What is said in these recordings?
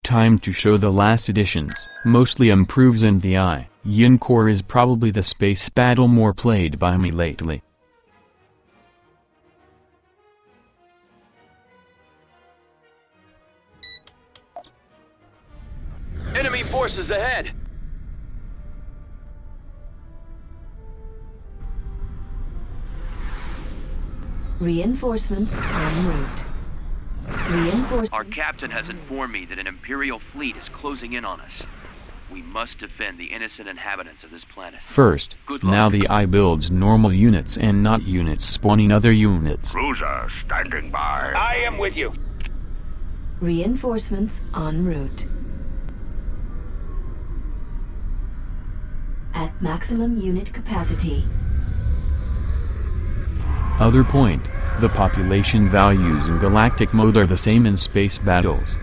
Time to show the last additions, mostly improves in the Ion Core is probably the space battle more played by me lately. Enemy forces ahead! Reinforcements en route. Reinforcements. Our captain has informed me that an Imperial fleet is closing in on us. We must defend the innocent inhabitants of this planet. First, now the I builds normal units and not units spawning other units. Cruiser standing by. I am with you. Reinforcements en route. At maximum unit capacity. Other point, the population values in galactic mode are the same in space battles.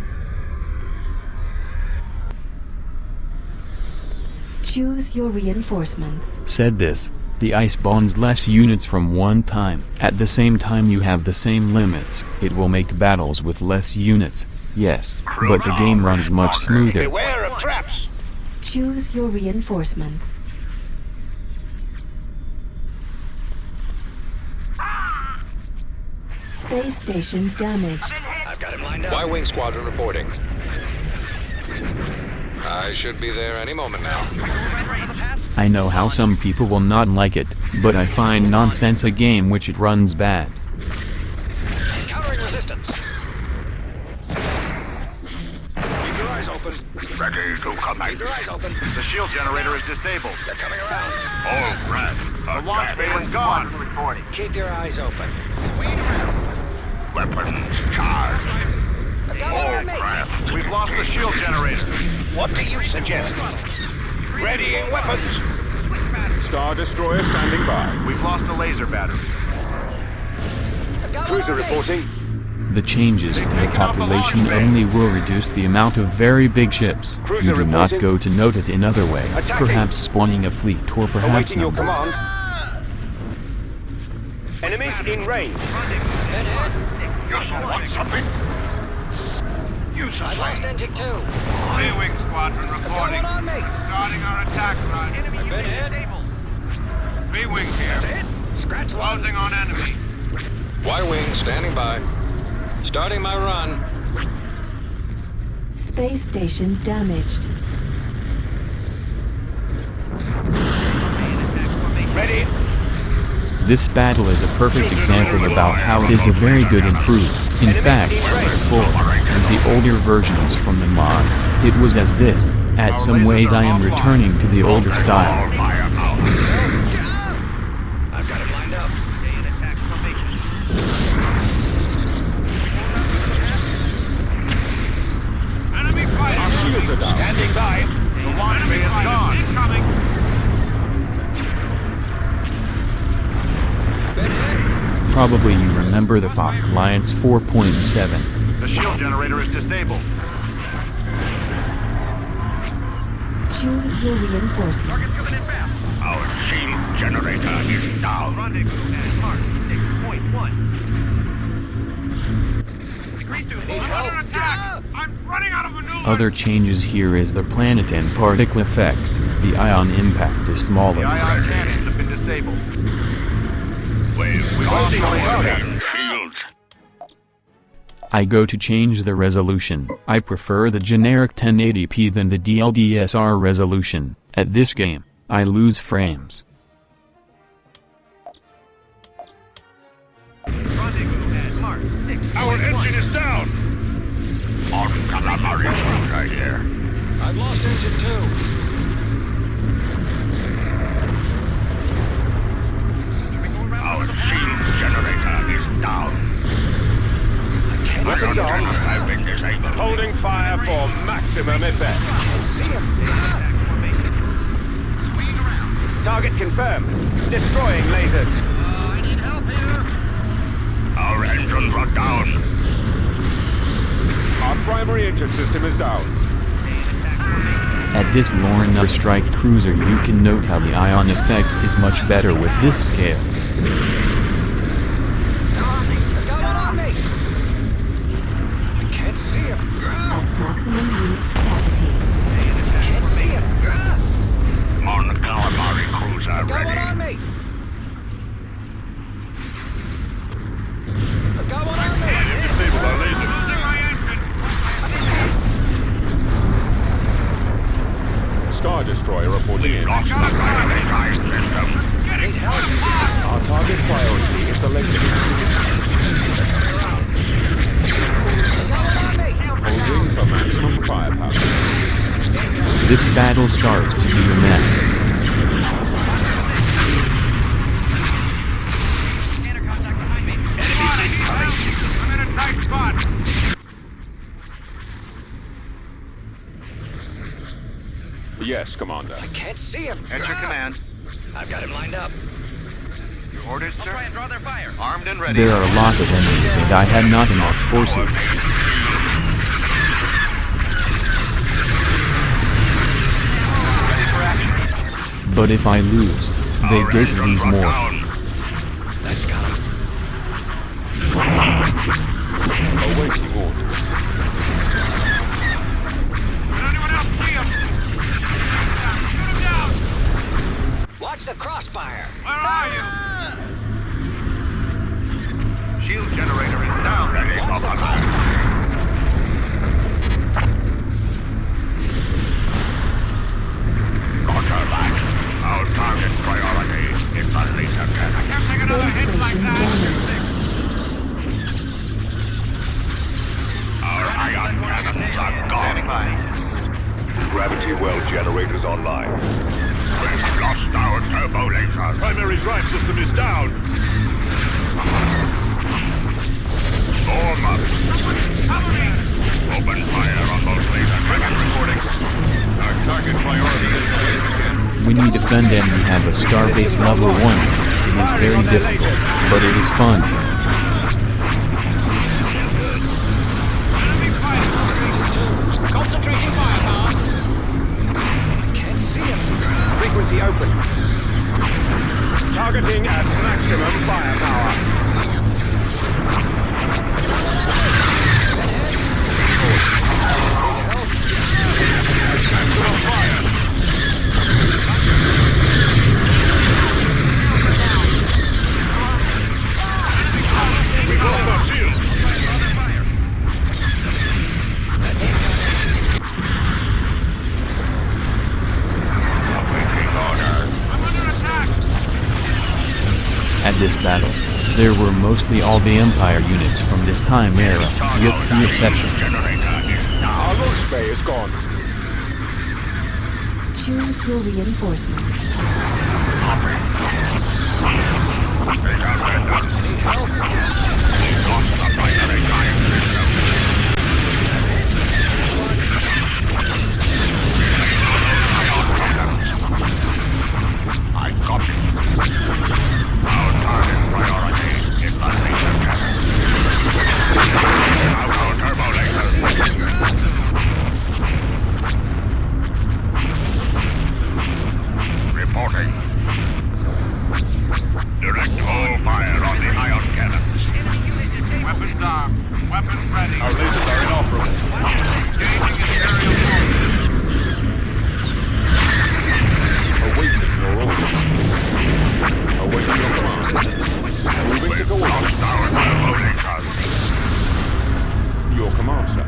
Choose your reinforcements. Said this, the I spawns less units from one time. At the same time you have the same limits. It will make battles with less units, yes, but the game runs much smoother. Beware of traps. Choose your reinforcements. Space station damaged. I've got him lined up. Y-Wing Squadron reporting. I should be there any moment now. I know how some people will not like it, but I find nonsense a game which it runs bad. Countering resistance. Keep your eyes open. Ready to Keep commence. your eyes open. The shield generator is disabled. They're coming around. All breath. The launch bay is gone. Reporting. Keep your eyes open. Swing around. Weapons charged. I've got All one on me. breath. We've lost the shield generator. What do you suggest? Readying weapons. Star Destroyer standing by. We've lost the laser battery. Cruiser reporting. The changes in the population only will reduce the amount of very big ships. You do not go to note it in other way, perhaps spawning a fleet or perhaps Awaiting your number. command. Enemies in range. You want something? Use a flame. engine 2. B-Wing Squadron reporting. on me. Starting our attack run. Enemy unit disabled. B-Wing here. Scratch one. Closing on enemy. Y-Wing standing by. Starting my run. Space station damaged. Ready. This battle is a perfect example about how it is a very good improved. In fact, before, and the older versions from the mod, it was as this. At some ways I am returning to the older style. I've got it lined up. Stay in attack formation. Enemy fighter. Our shields are down. Standing by. The launch bay is gone. Incoming. Probably you remember the FOC Alliance 4.7. The shield generator is disabled. Choose your reinforcements. Target's coming in fast. Our shield generator is down. Rendezvous at Mark 6.1. Need help. Under attack. I'm running out of maneuver. Other changes here is the planet and particle effects. The ion impact is The smaller. ion cannons have been disabled. We've lost our shields. I go to change the resolution. I prefer the generic 1080p than the DLDSR resolution. At this game, I lose frames. Rendezvous at Mark 6.1. Our engine is down. On calamari right here. I've lost engine 2. Our shield generator is down. Weapons on. Has been disabled. Holding fire for maximum effect. Target confirmed. Destroying lasers. I need help here. Our engines are down. Our primary engine system is down. At this Lorna Strike Cruiser you can note how the ion effect is much better with this scale. Got one on me. I can't see him. At maximum unit reporting in. Our target priority is the laser. Holding for maximum firepower. This battle starts to be a mess. I'm in a tight spot. Yes, Commander. Can't see him. Enter command. I've got him lined up. Your orders, sir? Try and draw their fire. Armed and ready. There are a lot of enemies and I had not enough forces. Ready for action. But if I lose, they get these more. That's got him. Awaiting orders. Did anyone else see him? Shoot him down! Watch the crossfire. Where are you? Shield generator is down. Watch the crossfire. Our target priority is the laser cannon. Can't take another Space hit like station that. damaged. Our ion cannons are gone. Standing by. Gravity well generators online. We've lost our turbo laser. Primary drive system is down. Storm up. Cover me. Open fire on those laser cannons. Reporting. Our target priority is the laser cannon. When you defend and you have a starbase level 1, it is very difficult, but it is fun. Concentrating firepower. Can't see him. Frequency open. Targeting at maximum firepower. Maximum fire. We lost our shield. Awaiting orders. I'm under attack. At this battle, there were mostly all the Empire units from this time era, with few exceptions. Our launch bay is gone. Choose your reinforcements. I copy. Our target priority is the laser cannon. Our turbo laser. Reporting. Direct all fire on the ion cannons. Weapons armed. Weapons ready. Our lasers are inoperable. Engaging Imperial forces. Awaiting your orders. Awaiting your command. Moving to We've coordinates. lost our turbo lasers. Your command, sir.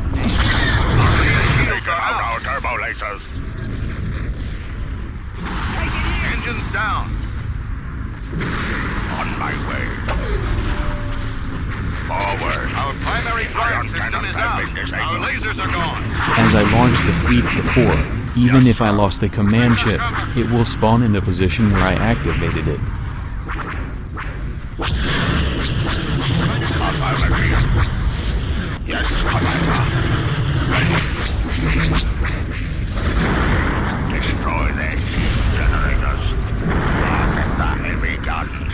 Taken out our turbo lasers. Engines down. On my way. Forward. Our primary drive system is out. Our lasers are gone. As I launched the fleet before, even if I lost the command ship, it will spawn in the position where I activated it. On my way. Yes, Commander. Ready. Destroy the generators. Target the heavy guns.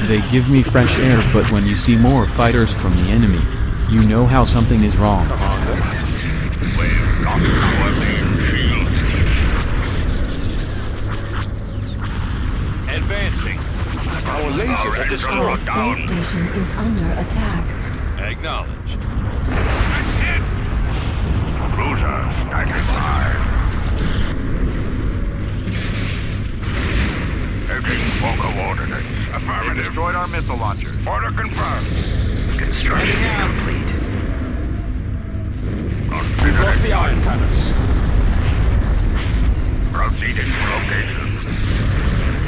They give me fresh air, but when you see more fighters from the enemy, you know how something is wrong. Commander. We've lost our main shield. Advancing. Our lasers are Our destroyed. space station is under attack. Acknowledged. Cruiser standing by. Taking full coordinates. Affirmative. They destroyed our missile launcher. Order confirmed. Construction complete. We've lost the iron cannons. Proceeding to location.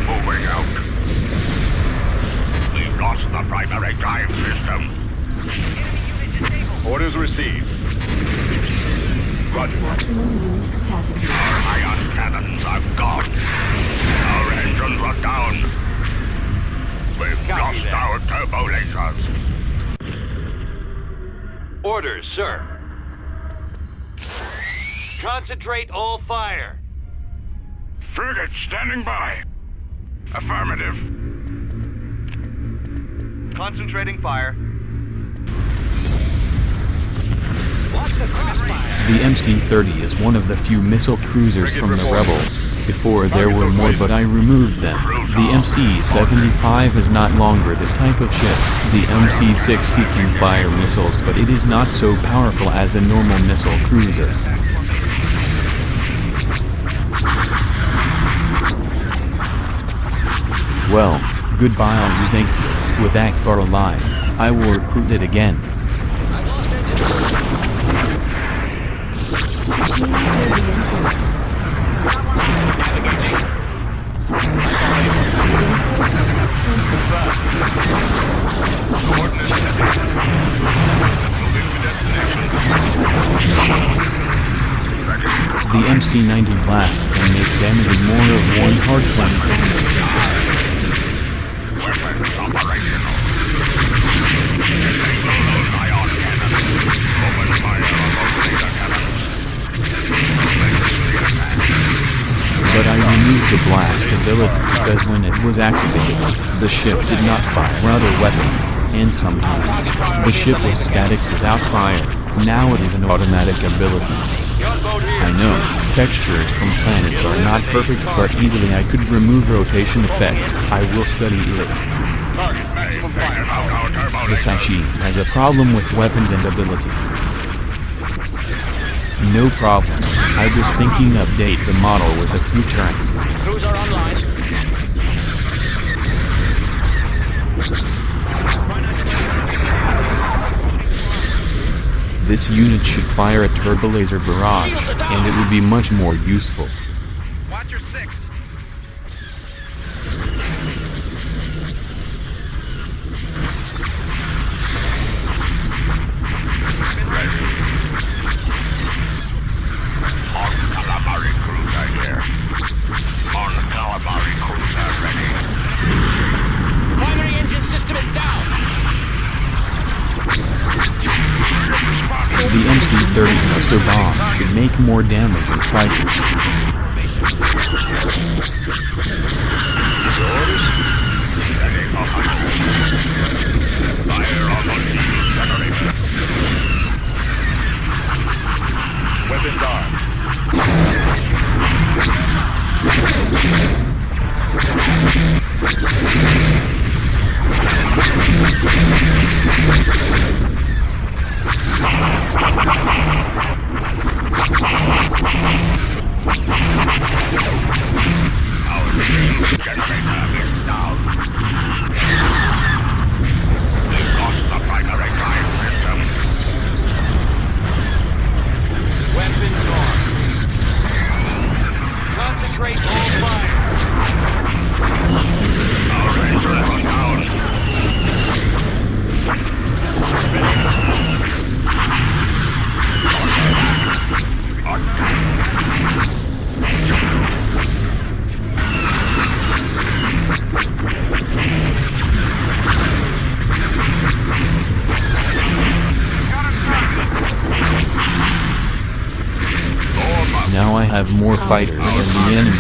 Moving out. We've lost the primary drive system. Orders received. Roger. Maximum unit capacity. Our ion cannons are gone. Our engines are down. We've Copy lost that. our turbo lasers. Orders, sir. Concentrate all fire. Frigate standing by. Affirmative. Concentrating fire. The MC-30 is one of the few missile cruisers from the rebels. Before there were more, but I removed them. The MC-75 is not longer the type of ship. The MC-60 can fire missiles, but it is not so powerful as a normal missile cruiser. Well, goodbye I'll use Ink. With Akbar alive, I will recruit it again. Machine skill reinforcements. The MC-90 blast can make damage of more of one hard point. Weapons operational. Disable those ion cannons. Open fire on those laser cannons. But I removed the blast ability because when it was activated, the ship did not fire other weapons, and sometimes, the ship was static without fire. Now it is an automatic ability. I know, textures from planets are not perfect, but easily I could remove rotation effect. I will study it. Target maximum firepower. The Sashi has a problem with weapons and ability. No problem. I was thinking update the model with a few turrets. Crews are online. This unit should fire a turbo laser barrage, and it would be much more useful. Watch your six. On calamari cruiser here. On calamari cruiser ready. Primary engine system is down. The MC-30 cluster bomb should make more damage in fighters. Fire on the diesel generator. Weapons armed. Our diesel generator is down. We've lost the primary drive system. Weapons on. Concentrate all fire. Our laser is down. Now I have more fighters than the enemy,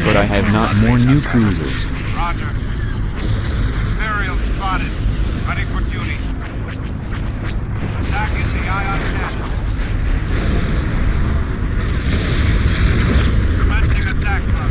but I have not more new cruisers. Roger. Imperial spotted. Ready for duty. Attacking the ion cannon. Commencing attack run.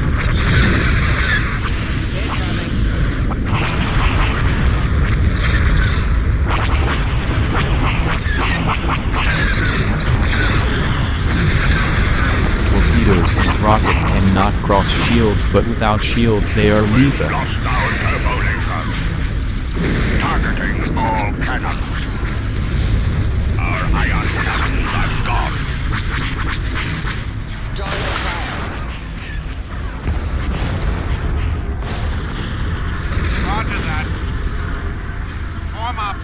Torpedoes and rockets cannot cross shields, but without shields they are lethal. Lost our turbo lasers. Targeting all cannons. Our ion cannons are gone. Roger that. Form up.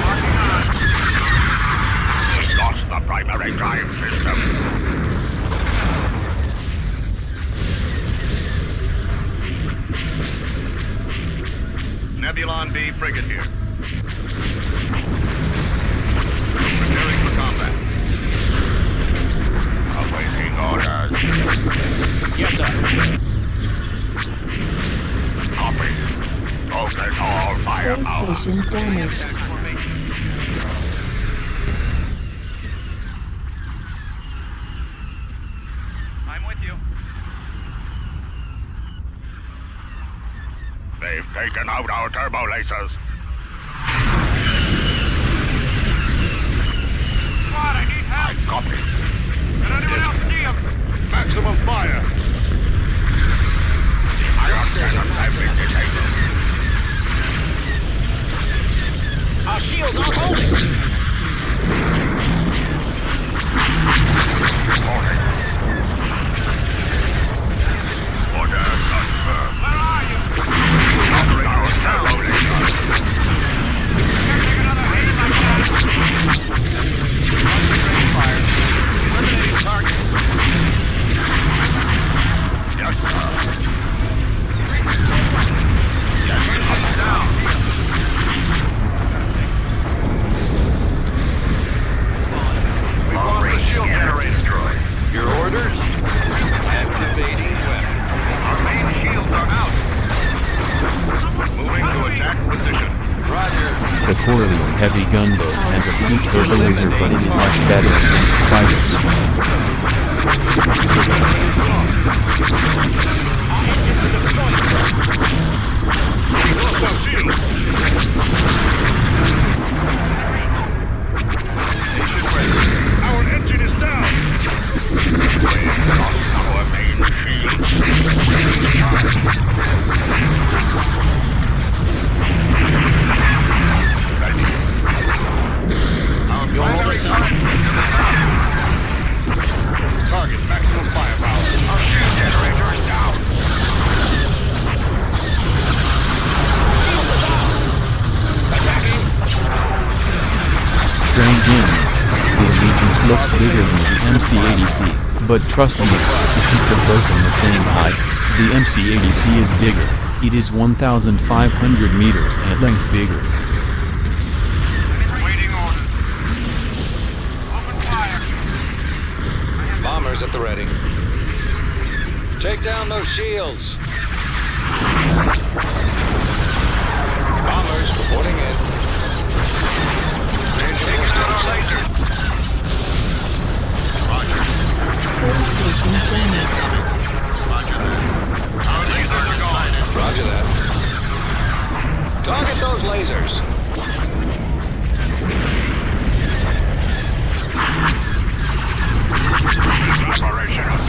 Locking on. We lost the primary drive system. Nebulon B frigate here. Preparing for combat. Awaiting orders. Yes, sir. Copy. Focus all firepower. Space station damaged. I'm with you. They've taken out our turbo lasers. Squad, I need help. Copy. Did anyone else see him? Maximum fire. Ion cannons have been disabled. Our shields aren't holding. Reporting. Order confirmed. Where are you? Operating our turbo lasers. Can't take another hit like that. Concentrating fire. Eliminating target. Yes, sir. Yes, down. We lost the shield generator. Destroyed. Your orders? Activating weapon. Our main shields are out. Moving to attack position. Roger. The Corellian heavy gunboat has a huge turbo laser, but it is much better against fighters. We lost our shield. Station ready. Our engine is down. We lost our main shield. Ready. Our primary current system is down. Target maximum firepower. Our shield generator is down. Attacking. Strange image. The Allegiance looks bigger than the MC-80C, but trust me, if you put both in the same height, the MC-80C is bigger. It is 1,500 meters at length bigger. Waiting orders. Open fire. Bombers at the ready. Take down those shields. Bombers reporting in. Taking out our laser. Roger. Space station damaged. Roger that. Our lasers are gone. Roger that. Target those lasers. Operational.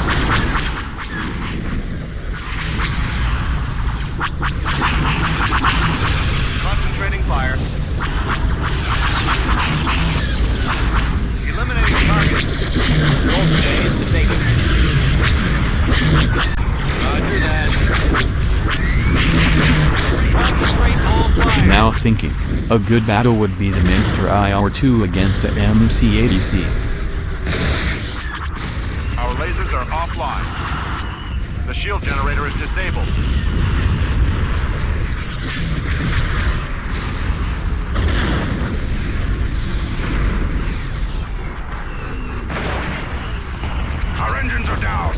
Concentrating fire. Eliminating target. Roll stage disabled. Roger that. Concentrate all fire. Now thinking, a good battle would be the Minotaur IR-2 against a MC-80C. Our lasers are offline. The shield generator is disabled. Our engines are down.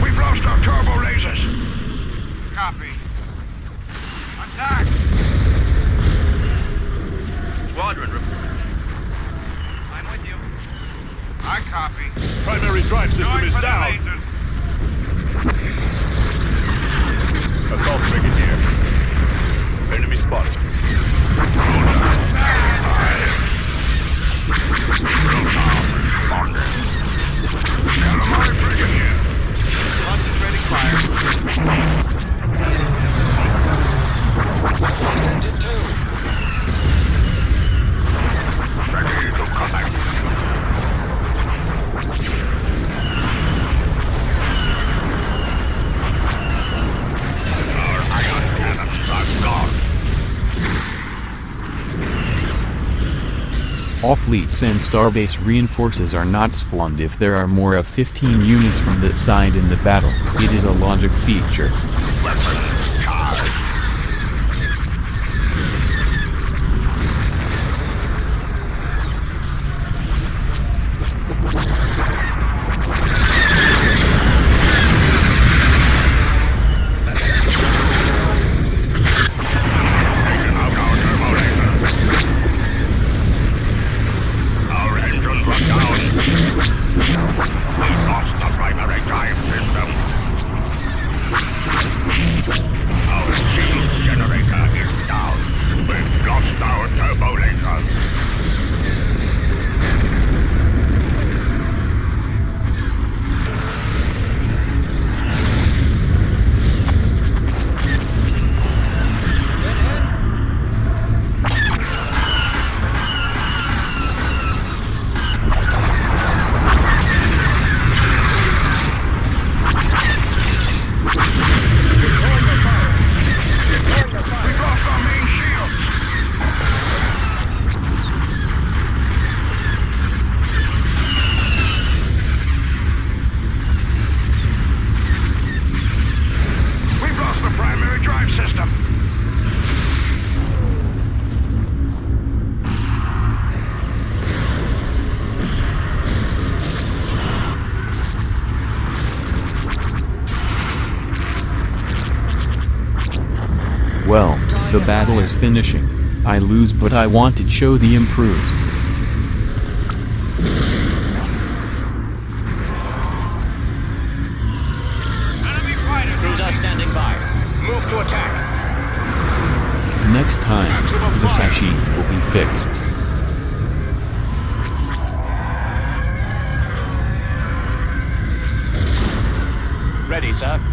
We've lost our turbo lasers. Copy. Attack! Squadron report. I'm with you. I copy. Primary drive system Going is for down. the lasers. All fleets and starbase reinforces are not spawned if there are more of 15 units from that side in the battle. It is a logic feature. Well, the battle is finishing. I lose, but I want to show the improves. Enemy fighters! Cruiser standing by. Move to attack. Next time, the Sashi will be fixed. Ready, sir.